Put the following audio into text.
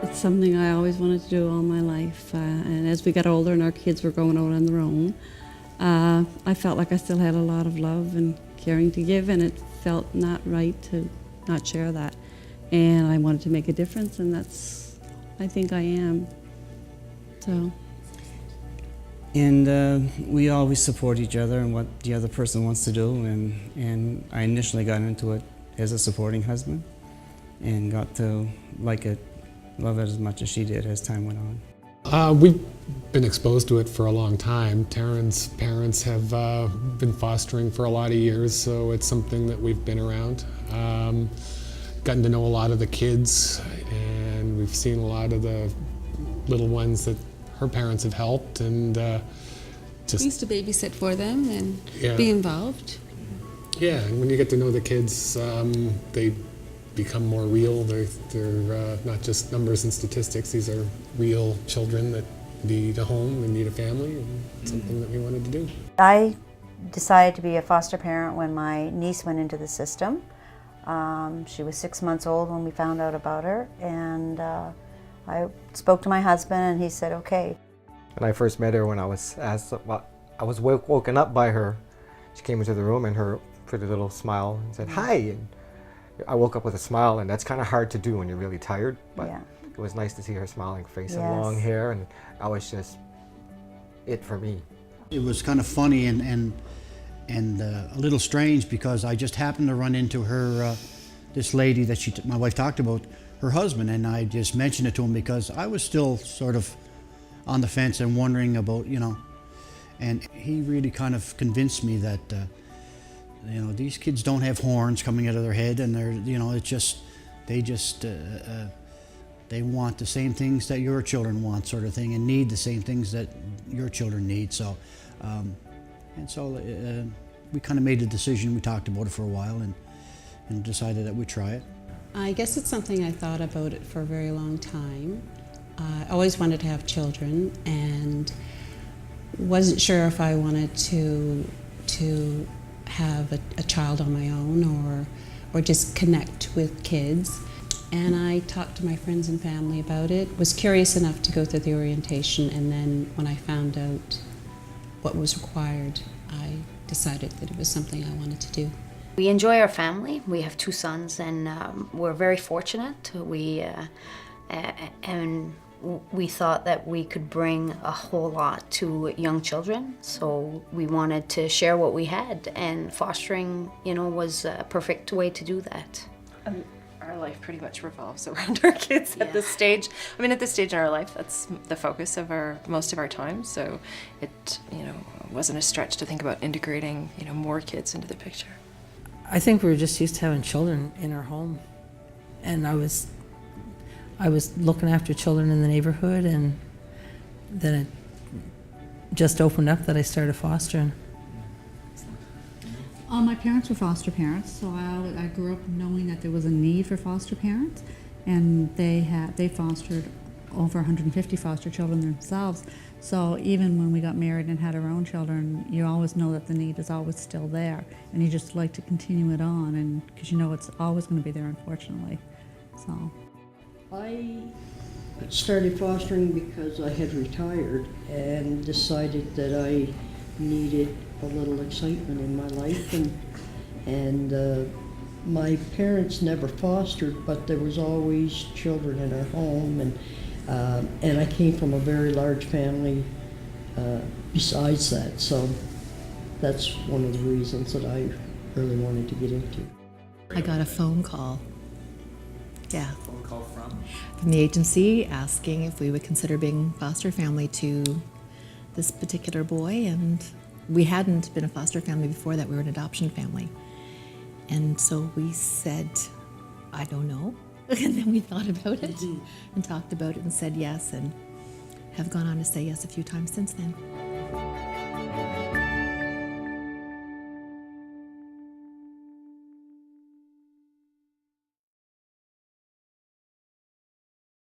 It's something I always wanted to do all my life, and as we got older and our kids were going out on their own, I felt like I still had a lot of love and caring to give, and it felt not right to not share that. And I wanted to make a difference, and that's, I think I am. So. And we always support each other and what the other person wants to do, and I initially got into it as a supporting husband and got to like it, love it as much as she did as time went on. We've been exposed to it for a long time. Taryn's parents have been fostering for a lot of years, so it's something that we've been around. Gotten to know a lot of the kids, and we've seen a lot of the little ones that her parents have helped, and We used to babysit for them and Yeah. be involved. Yeah, and when you get to know the kids, they become more real. They're not just numbers and statistics. These are real children that need a home and need a family, and it's something that we wanted to do. I decided to be a foster parent when my niece went into the system. She was 6 months old when we found out about her, and I spoke to my husband, and he said, okay. When I first met her, when I was asked, I was woken up by her. She came into the room and her pretty little smile and said, hi. And I woke up with a smile, and that's kind of hard to do when you're really tired, but Yeah. it was nice to see her smiling face and Yes. long hair, and that was just it for me. It was kind of funny and a little strange because I just happened to run into her, this lady that my wife talked about, her husband, and I just mentioned it to him because I was still sort of on the fence and wondering about, and he really kind of convinced me that, these kids don't have horns coming out of their head, and they're, they want the same things that your children want, sort of thing, and need the same things that your children need. So, we kind of made a decision. We talked about it for a while and decided that we'd try it. I guess it's something I thought about it for a very long time. I always wanted to have children and wasn't sure if I wanted to have a child on my own or just connect with kids. And I talked to my friends and family about it, was curious enough to go through the orientation, and then when I found out what was required, I decided that it was something I wanted to do. We enjoy our family. We have 2 sons, and we're very fortunate. And we thought that we could bring a whole lot to young children, so we wanted to share what we had, and fostering, was a perfect way to do that. Our life pretty much revolves around our kids at this stage. I mean, at this stage in our life, that's the focus of most of our time. So it, wasn't a stretch to think about integrating, more kids into the picture. I think we were just used to having children in our home, and I was looking after children in the neighborhood, and then it just opened up that I started fostering. My parents were foster parents, so I grew up knowing that there was a need for foster parents, and they fostered over 150 foster children themselves. So even when we got married and had our own children, you always know that the need is always still there, and you just like to continue it on, and because it's always going to be there, unfortunately. So I started fostering because I had retired and decided that I needed a little excitement in my life, and my parents never fostered, but there was always children in our home, and I came from a very large family besides that, so that's one of the reasons that I really wanted to get into. I got a phone call. Yeah. Phone call from the agency asking if we would consider being foster family to this particular boy, and we hadn't been a foster family before that. We were an adoption family. And so we said, I don't know. And then we thought about it and talked about it and said yes, and have gone on to say yes a few times since then.